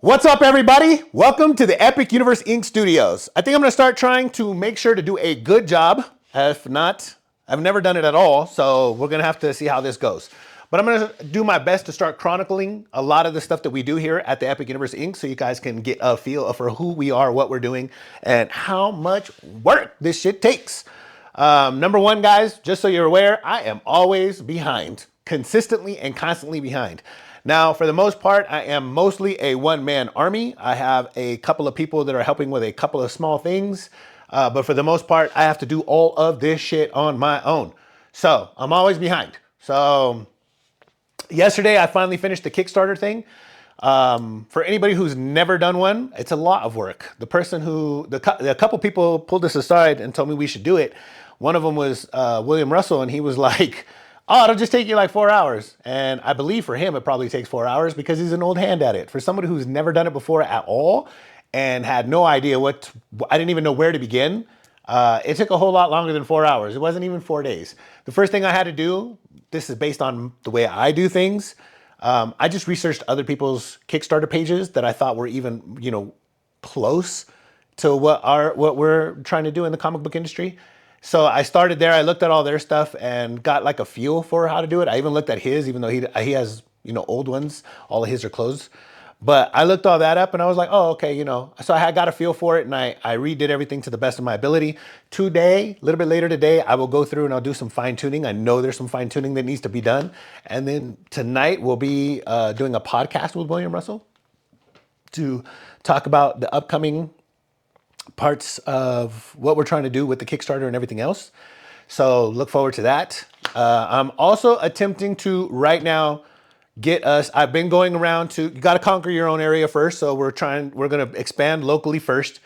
What's up, everybody? Welcome to the Epic Universe Inc. Studios. I think I'm going to start trying to make sure to do a good job. If not, I've never done it at all, so we're going to have to see how this goes. But I'm going to do my best to start chronicling a lot of the stuff that we do here at the Epic Universe Inc. so you guys can get a feel for who we are, what we're doing, and how much work this shit takes. Number one, guys, just so you're aware, I am always behind, consistently and constantly behind. Now, for the most part, I am mostly a one-man army. I have a couple of people that are helping with a couple of small things. But for the most part, I have to do all of this shit on my own. So I'm always behind. So yesterday, I finally finished the Kickstarter thing. For anybody who's never done one, it's a lot of work. The couple people pulled us aside and told me we should do it. One of them was William Russell, and he was like, oh, it'll just take you like 4 hours. And I believe for him, it probably takes 4 hours because he's an old hand at it. For somebody who's never done it before at all and had no idea I didn't even know where to begin. It took a whole lot longer than 4 hours. It wasn't even 4 days. The first thing I had to do, this is based on the way I do things. I just researched other people's Kickstarter pages that I thought were even, close to what we're trying to do in the comic book industry. So I started there. I looked at all their stuff and got like a feel for how to do it. I even looked at his, even though he has, old ones. All of his are closed. But I looked all that up and I was like, oh, okay, So I got a feel for it and I redid everything to the best of my ability. Today, a little bit later today, I will go through and I'll do some fine tuning. I know there's some fine tuning that needs to be done. And then tonight we'll be doing a podcast with William Russell to talk about the upcoming parts of what we're trying to do with the Kickstarter and everything else. So look forward to that. I'm also attempting to right now I've been going around you got to conquer your own area first. So we're going to expand locally first.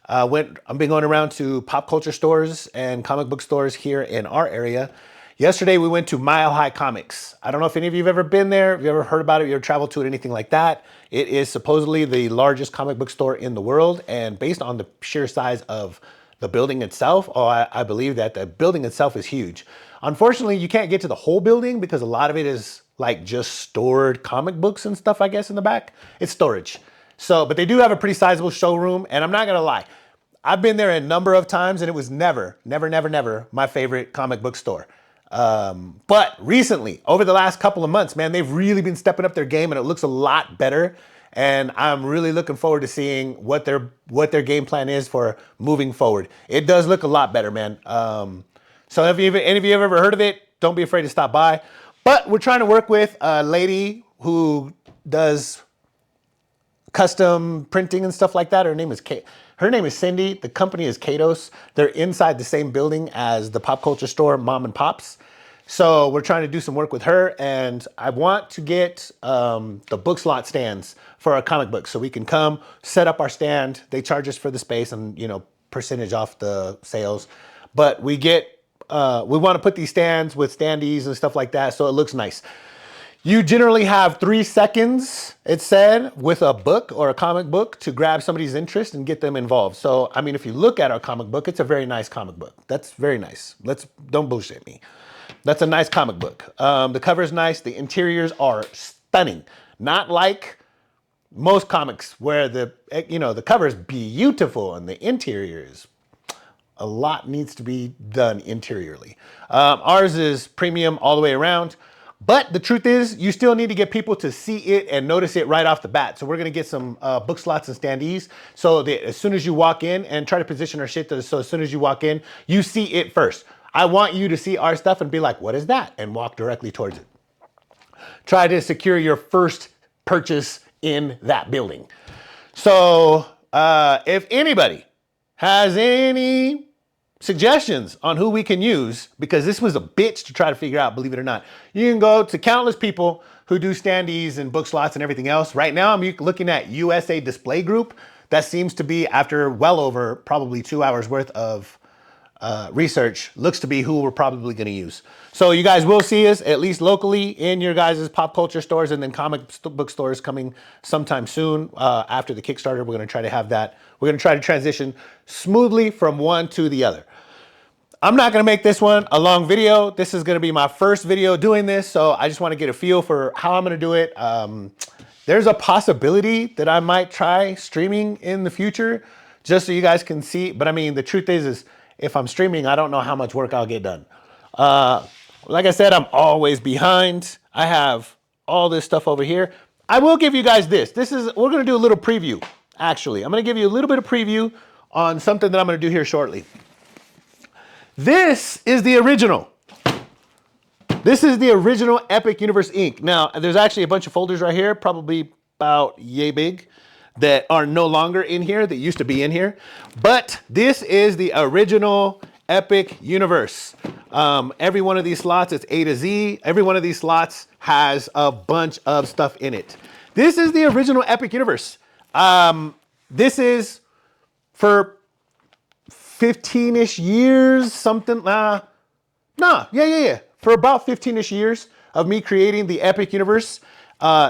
I've been going around to pop culture stores and comic book stores here in our area. Yesterday, we went to Mile High Comics. I don't know if any of you have ever been there, if you ever heard about it, if you ever traveled to it, anything like that. It is supposedly the largest comic book store in the world. And based on the sheer size of the building itself, I believe that the building itself is huge. Unfortunately, you can't get to the whole building because a lot of it is like just stored comic books and stuff, I guess, in the back. It's storage. But they do have a pretty sizable showroom. And I'm not going to lie, I've been there a number of times and it was never my favorite comic book store. But recently, over the last couple of months, man, they've really been stepping up their game and it looks a lot better. And I'm really looking forward to seeing what their game plan is for moving forward. It does look a lot better, man. So if any of you have ever heard of it, don't be afraid to stop by. But we're trying to work with a lady who does custom printing and stuff like that. Her name is Cindy. The company is Kados. They're inside the same building as the pop culture store, Mom and Pops. So we're trying to do some work with her, and I want to get the book slot stands for our comic books so we can come set up our stand. They charge us for the space and percentage off the sales, but we want to put these stands with standees and stuff like that so it looks nice. You generally have 3 seconds, it said, with a book or a comic book to grab somebody's interest and get them involved. So, I mean, if you look at our comic book, it's a very nice comic book. That's very nice. Don't bullshit me. That's a nice comic book. The cover is nice. The interiors are stunning. Not like most comics where the cover is beautiful and the interiors, a lot needs to be done interiorly. Ours is premium all the way around. But the truth is, you still need to get people to see it and notice it right off the bat. So we're going to get some book slots and standees so that as soon as you walk in, and try to position our shit so as soon as you walk in, you see it first. I want you to see our stuff and be like, what is that? And walk directly towards it. Try to secure your first purchase in that building. So if anybody has any suggestions on who we can use, because this was a bitch to try to figure out, believe it or not. You can go to countless people who do standees and book slots and everything else. Right now, I'm looking at USA Display Group. That seems to be, after well over probably 2 hours worth of research, looks to be who we're probably going to use. So you guys will see us at least locally in your guys' pop culture stores and then comic book stores coming sometime soon after the Kickstarter. We're going to try to have that. We're going to try to transition smoothly from one to the other. I'm not going to make this one a long video. This is going to be my first video doing this, so I just want to get a feel for how I'm going to do it. There's a possibility that I might try streaming in the future just so you guys can see. But I mean, the truth is if I'm streaming, I don't know how much work I'll get done. Like I said, I'm always behind. I have all this stuff over here. I will give you guys this. We're going to do a little preview, actually. I'm going to give you a little bit of preview on something that I'm going to do here shortly. This is the original. This is the original Epic Universe Inc. Now, there's actually a bunch of folders right here, probably about yay big, that are no longer in here, that used to be in here. But this is the original Epic Universe. Every one of these slots, it's A to Z. Every one of these slots has a bunch of stuff in it. This is the original Epic Universe. This is for 15-ish years, something. For about 15-ish years of me creating the Epic Universe.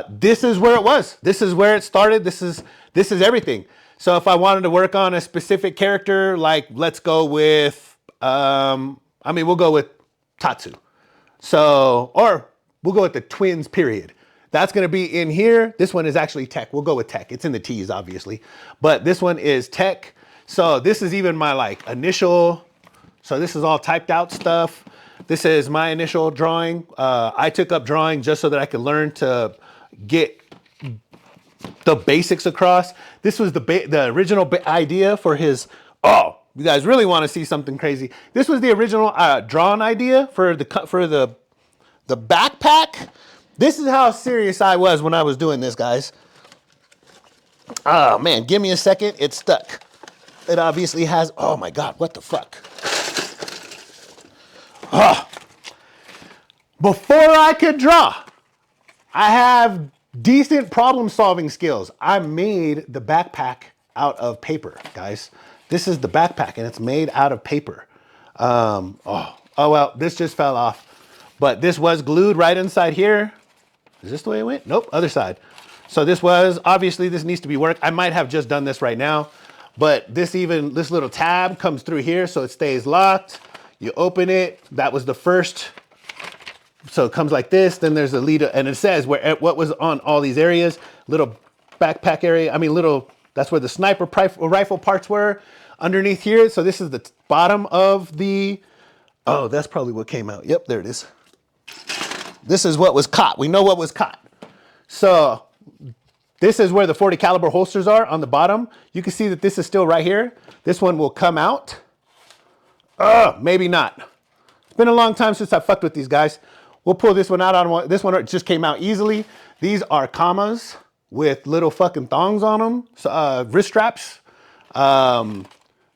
This is where it was. This is where it started. This is everything. So if I wanted to work on a specific character, like let's go with, we'll go with Tatsu. So, or we'll go with the twins, period. That's going to be in here. This one is actually Tech. We'll go with Tech. It's in the T's, obviously. But this one is Tech. So this is even my like initial. So this is all typed out stuff. This is my initial drawing. I took up drawing just so that I could learn to get the basics across. This was the original idea for his, you guys really want to see something crazy. This was the original drawn idea for the backpack. This is how serious I was when I was doing this, guys. Oh man, give me a second. It's stuck. It obviously has, oh my God, what the fuck? Before I could draw, I have decent problem solving skills. I made the backpack out of paper, guys. This is the backpack and it's made out of paper. Well, this just fell off. But this was glued right inside here. Is this the way it went? Nope, other side. So this needs to be worked. I might have just done this right now, but this little tab comes through here so it stays locked. You open it, that was the first. So it comes like this, then there's a leader, and it says what was on all these areas, little backpack area, that's where the sniper rifle parts were underneath here. So this is the bottom of the, that's probably what came out. Yep, there it is. This is what was caught. We know what was caught. So this is where the 40 caliber holsters are on the bottom. You can see that this is still right here. This one will come out. Maybe not. It's been a long time since I fucked with these guys. We'll pull this one out on this one just came out easily. These are commas with little fucking thongs on them, wrist straps.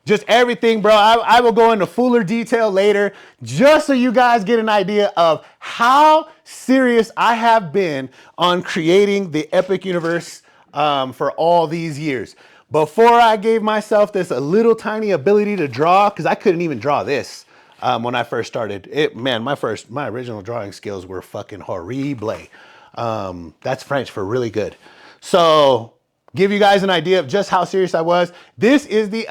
Just everything, bro. I will go into fuller detail later just so you guys get an idea of how serious I have been on creating the Epic Universe for all these years. Before I gave myself this a little tiny ability to draw, because I couldn't even draw this when I first started. My original drawing skills were fucking horrible. That's French for really good. So, give you guys an idea of just how serious I was. This is the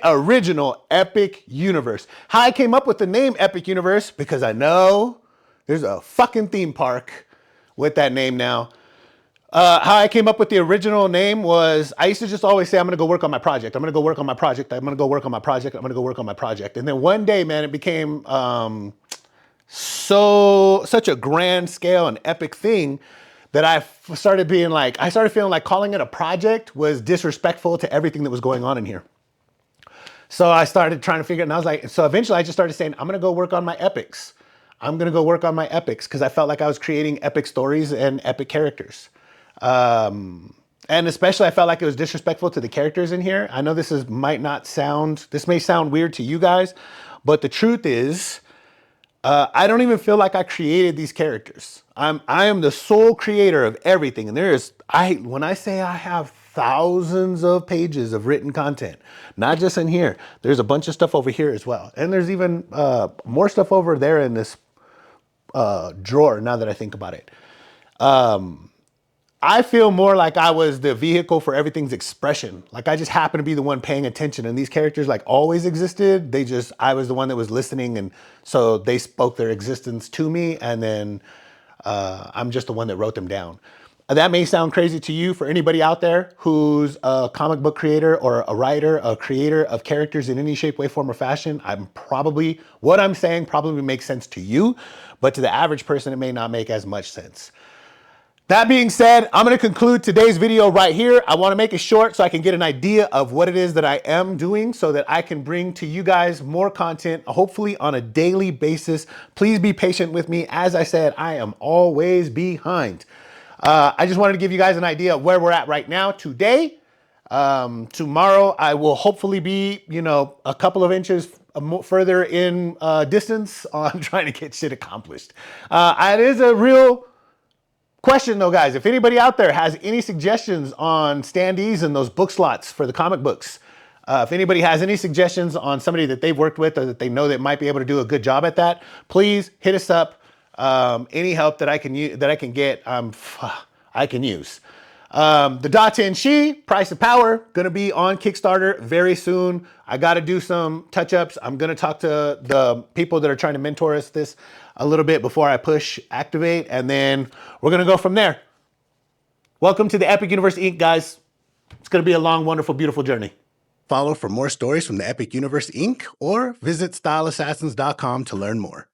original Epic Universe. How I came up with the name Epic Universe, because I know there's a fucking theme park with that name now. How I came up with the original name was, I used to just always say, I'm going to go work on my project. I'm going to go work on my project. I'm going to go work on my project. I'm going to go work on my project. And then one day, man, it became such a grand scale and epic thing that I started feeling like calling it a project was disrespectful to everything that was going on in here. So I started trying to figure it, and I was like, so eventually I just started saying, I'm going to go work on my epics. I'm going to go work on my epics, because I felt like I was creating epic stories and epic characters. And especially I felt like it was disrespectful to the characters in here. I know this may sound weird to you guys, but the truth is, I don't even feel like I created these characters. I am the sole creator of everything. And when I say I have thousands of pages of written content, not just in here, there's a bunch of stuff over here as well. And there's even more stuff over there in this drawer, now that I think about it. I feel more like I was the vehicle for everything's expression. Like I just happened to be the one paying attention, and these characters like always existed. I was the one that was listening, and so they spoke their existence to me, and then I'm just the one that wrote them down. That may sound crazy to you. For anybody out there who's a comic book creator or a writer, a creator of characters in any shape, way, form, or fashion, what I'm saying probably makes sense to you, but to the average person, it may not make as much sense. That being said, I'm going to conclude today's video right here. I want to make it short so I can get an idea of what it is that I am doing so that I can bring to you guys more content, hopefully on a daily basis. Please be patient with me. As I said, I am always behind. I just wanted to give you guys an idea of where we're at right now today. Tomorrow, I will hopefully be, a couple of inches further in distance on trying to get shit accomplished. It is a real question though, guys. If anybody out there has any suggestions on standees and those book slots for the comic books, if anybody has any suggestions on somebody that they've worked with or that they know that might be able to do a good job at that, please hit us up. Any help that I can get, I can use. The Da Shi, Price of Power, gonna be on Kickstarter very soon. I gotta do some touch-ups. I'm gonna talk to the people that are trying to mentor us this a little bit before I push activate, and then we're gonna go from there. Welcome to the Epic Universe Inc., guys. It's gonna be a long, wonderful, beautiful journey. Follow for more stories from the Epic Universe Inc. or visit styleassassins.com to learn more.